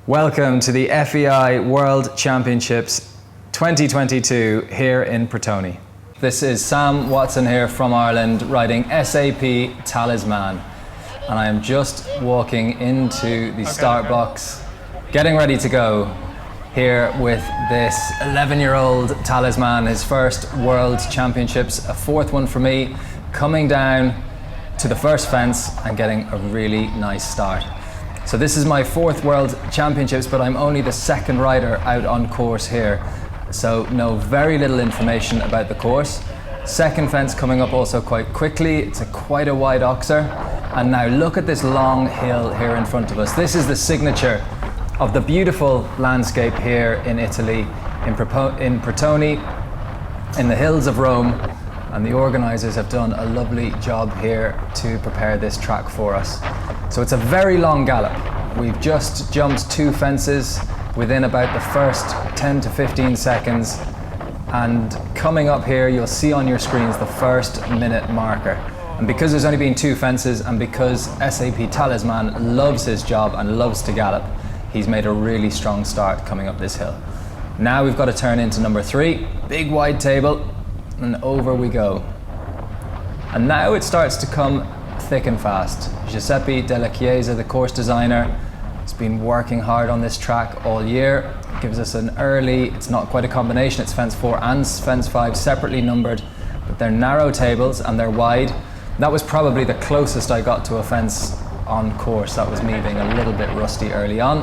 Welcome to the FEI World Championships 2022 here in Pratoni. This is Sam Watson here from Ireland riding SAP Talisman, and I am just walking into the start box, getting ready to go here with this 11-year-old Talisman, his first World Championships, a fourth one for me, coming down to the first fence and getting a really nice start. So this is my fourth World Championships, but I'm only the second rider out on course here. So know very little information about the course. Second fence coming up also quite quickly. It's quite a wide oxer. And now look at this long hill here in front of us. This is the signature of the beautiful landscape here in Italy, in Pratoni, in the hills of Rome. And the organisers have done a lovely job here to prepare this track for us. So it's a very long gallop. We've just jumped 2 fences within about the first 10 to 15 seconds. And coming up here, you'll see on your screens the first minute marker. And because there's only been 2 fences and because SAP Talisman loves his job and loves to gallop, he's made a really strong start coming up this hill. Now we've got to turn into number 3, big wide table, and over we go. And now it starts to come thick and fast. Giuseppe Della Chiesa, the course designer, has been working hard on this track all year. It gives us an early, it's not quite a combination, it's fence 4 and fence 5 separately numbered, but they're narrow tables and they're wide. That was probably the closest I got to a fence on course. That was me being a little bit rusty early on.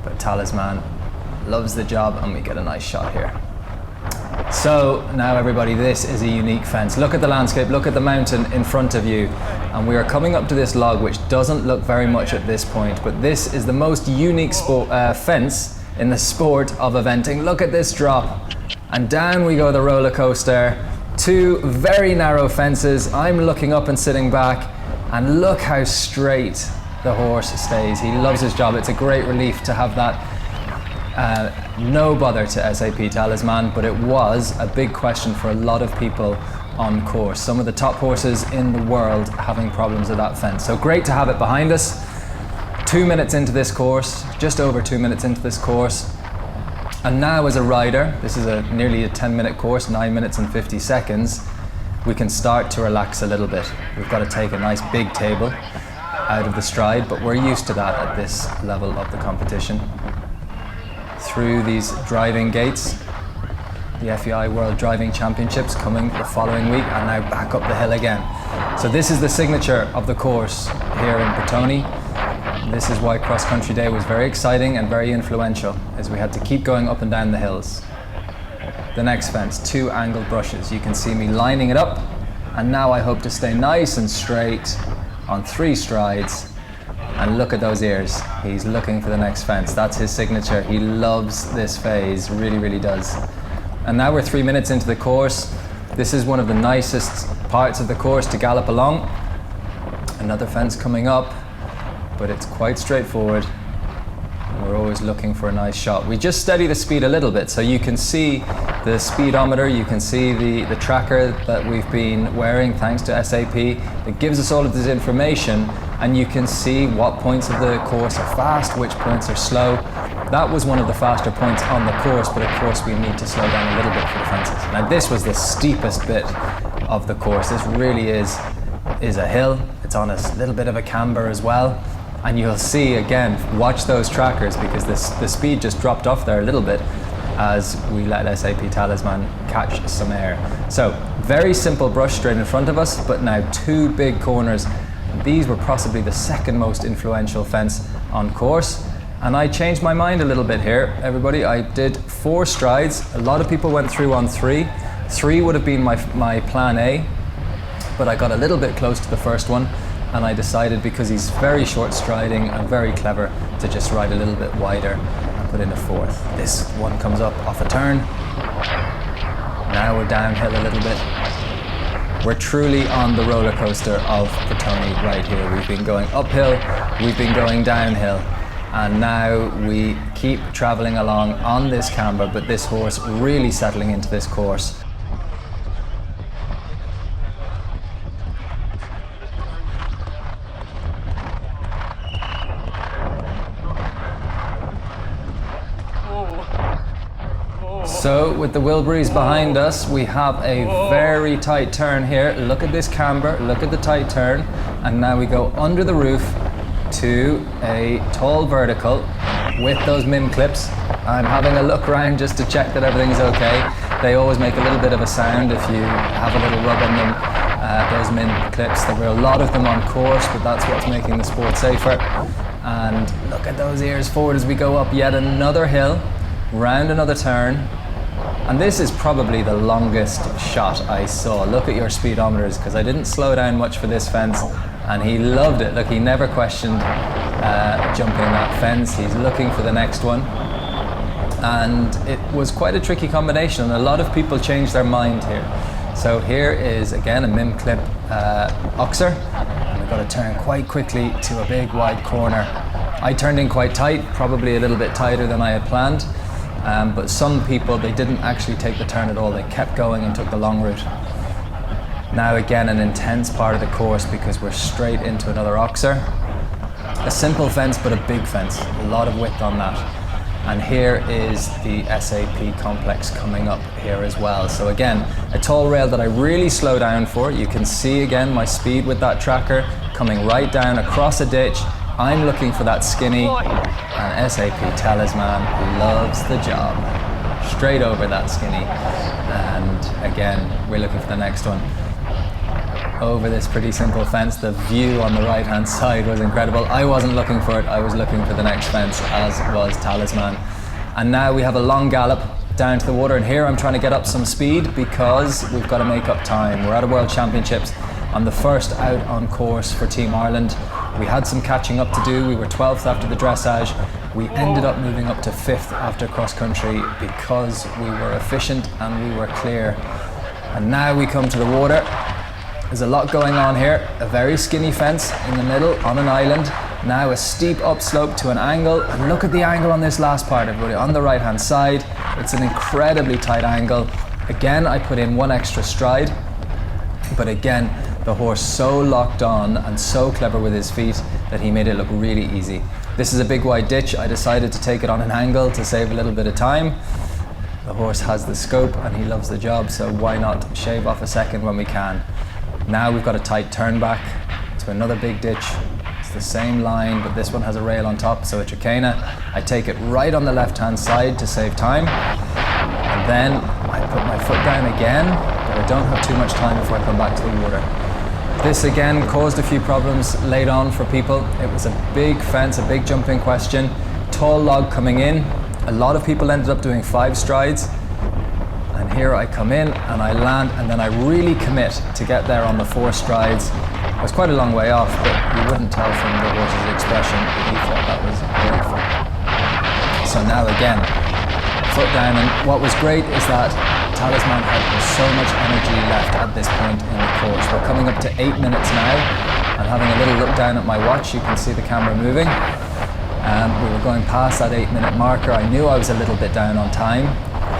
But Talisman loves the job and we get a nice shot here. So now everybody, this is a unique fence. Look at the landscape, look at the mountain in front of you. And we are coming up to this log which doesn't look very much at this point, but this is the most unique fence in the sport of eventing. Look at this drop. And down we go the roller coaster. 2 very narrow fences. I'm looking up and sitting back, and look how straight the horse stays. He loves his job. It's a great relief to have that. No bother to SAP Talisman, but it was a big question for a lot of people on course. Some of the top horses in the world having problems with that fence. So great to have it behind us. 2 minutes into this course, just over 2 minutes into this course. And now as a rider, this is nearly a 10-minute course, 9 minutes and 50 seconds, we can start to relax a little bit. We've got to take a nice big table out of the stride, but we're used to that at this level of the competition. Through these driving gates, the FEI World Driving Championships coming the following week, and now back up the hill again. So this is the signature of the course here in Pratoni. This is why Cross Country Day was very exciting and very influential, as we had to keep going up and down the hills. The next fence, 2 angled brushes. You can see me lining it up, and now I hope to stay nice and straight on 3 strides. And look at those ears. He's looking for the next fence. That's his signature. He loves this phase, really, really does. And now we're 3 minutes into the course. This is one of the nicest parts of the course to gallop along. Another fence coming up, but it's quite straightforward. We're always looking for a nice shot. We just steady the speed a little bit, so you can see the speedometer, you can see the tracker that we've been wearing thanks to SAP. It gives us all of this information, and you can see what points of the course are fast, which points are slow. That was one of the faster points on the course, but of course we need to slow down a little bit for the fences. Now this was the steepest bit of the course. This really is a hill. It's on a little bit of a camber as well. And you'll see, again, watch those trackers, because the speed just dropped off there a little bit as we let SAP Talisman catch some air. So very simple brush straight in front of us, but now 2 big corners. These were possibly the second most influential fence on course. And I changed my mind a little bit here, everybody. I did 4 strides. A lot of people went through on 3. 3 would have been my plan A, but I got a little bit close to the first one. And I decided, because he's very short striding and very clever, to just ride a little bit wider and put in a 4th. This one comes up off a turn. Now we're downhill a little bit. We're truly on the roller coaster of Pratoni right here. We've been going uphill, we've been going downhill, and now we keep traveling along on this camber, but this horse really settling into this course. So with the Wilburys behind us, we have a very tight turn here. Look at this camber, look at the tight turn. And now we go under the roof to a tall vertical with those MIM clips. I'm having a look around just to check that everything's okay. They always make a little bit of a sound if you have a little rub on them, those MIM clips. There were a lot of them on course, but that's what's making the sport safer. And look at those ears forward as we go up yet another hill, round another turn. And this is probably the longest shot I saw. Look at your speedometers, because I didn't slow down much for this fence, and he loved it. Look, he never questioned jumping that fence. He's looking for the next one. And it was quite a tricky combination, and a lot of people changed their mind here. So here is, again, a MIM clip oxer. And we've got to turn quite quickly to a big wide corner. I turned in quite tight, probably a little bit tighter than I had planned. But some people, they didn't actually take the turn at all. They kept going and took the long route. Now again, an intense part of the course because we're straight into another oxer. A simple fence, but a big fence. A lot of width on that. And here is the SAP complex coming up here as well. So again, a tall rail that I really slow down for. You can see again my speed with that tracker coming right down across a ditch. I'm looking for that skinny, and SAP Talisman loves the job. Straight over that skinny. And again, we're looking for the next one. Over this pretty simple fence. The view on the right hand side was incredible. I wasn't looking for it, I was looking for the next fence, as was Talisman. And now we have a long gallop down to the water, and here I'm trying to get up some speed because we've got to make up time. We're at a World Championships. I'm the first out on course for Team Ireland. We had some catching up to do. We were 12th after the dressage. We ended up moving up to 5th after cross country because we were efficient and we were clear. And now we come to the water. There's a lot going on here. A very skinny fence in the middle on an island. Now a steep upslope to an angle. And look at the angle on this last part, everybody. On the right hand side, it's an incredibly tight angle. Again, I put in one extra stride. But again, the horse so locked on and so clever with his feet that he made it look really easy. This is a big wide ditch. I decided to take it on an angle to save a little bit of time. The horse has the scope and he loves the job, so why not shave off a second when we can. Now we've got a tight turn back to another big ditch. It's the same line, but this one has a rail on top, so a trachena. I take it right on the left-hand side to save time. And then I put my foot down again, but I don't have too much time before I come back to the water. This again caused a few problems late on for people. It was a big fence, a big jumping question. Tall log coming in. A lot of people ended up doing 5 strides. And here I come in and I land, and then I really commit to get there on the 4 strides. I was quite a long way off, but you wouldn't tell from the horse's expression that he thought that was very fun. So now again, foot down, and what was great is that Talisman had so much energy left at this point in the course. We're coming up to 8 minutes now. I'm having a little look down at my watch. You can see the camera moving. We were going past that 8-minute marker. I knew I was a little bit down on time.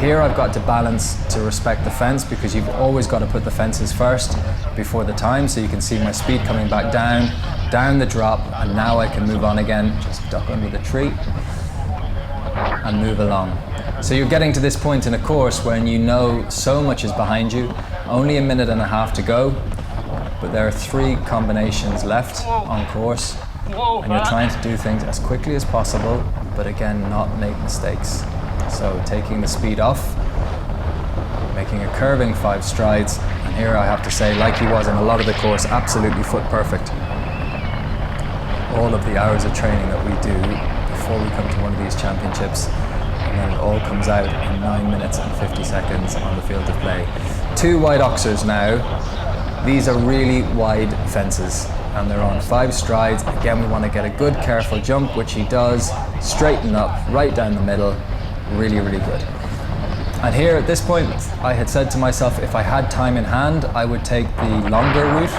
Here I've got to balance to respect the fence because you've always got to put the fences first before the time. So you can see my speed coming back down the drop, and now I can move on again. Just duck under the tree and move along. So you're getting to this point in a course when you know so much is behind you, only 1.5 minutes to go, but there are 3 combinations left on course, and you're trying to do things as quickly as possible, but again, not make mistakes. So taking the speed off, making a curving 5 strides, and here I have to say, like he was in a lot of the course, absolutely foot perfect. All of the hours of training that we do before we come to one of these championships, and then it all comes out in 9 minutes and 50 seconds on the field of play. 2 wide oxers now. These are really wide fences, and they're on 5 strides. Again, we want to get a good, careful jump, which he does. Straighten up, right down the middle. Really, really good. And here at this point, I had said to myself, if I had time in hand, I would take the longer route,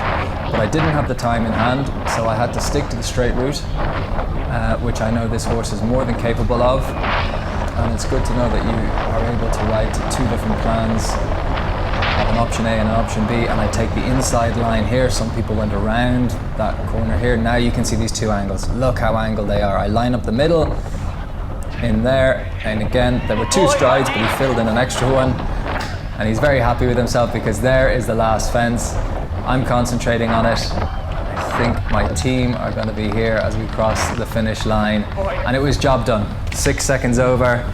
but I didn't have the time in hand, so I had to stick to the straight route, which I know this horse is more than capable of. And it's good to know that you are able to ride to 2 different plans. I have an option A and an option B, and I take the inside line here. Some people went around that corner here. Now you can see these 2 angles. Look how angled they are. I line up the middle. in there, and again there were 2 strides, but he filled in an extra one, and he's very happy with himself because there is the last fence. I'm concentrating on it. I think my team are going to be here as we cross the finish line, and it was job done. 6 seconds over.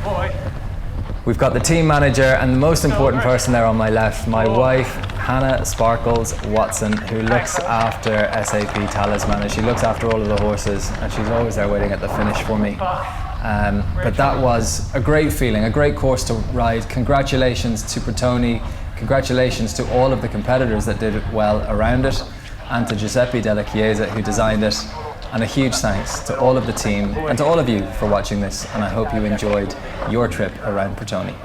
We've got the team manager and the most important person there on my left, my wife, Hannah Sparkles Watson, who looks after SAP Talisman, and she looks after all of the horses, and she's always there waiting at the finish for me. But that was a great feeling, a great course to ride. Congratulations to Pratoni, congratulations to all of the competitors that did well around it, and to Giuseppe Della Chiesa who designed it. And a huge thanks to all of the team and to all of you for watching this, and I hope you enjoyed your trip around Pratoni.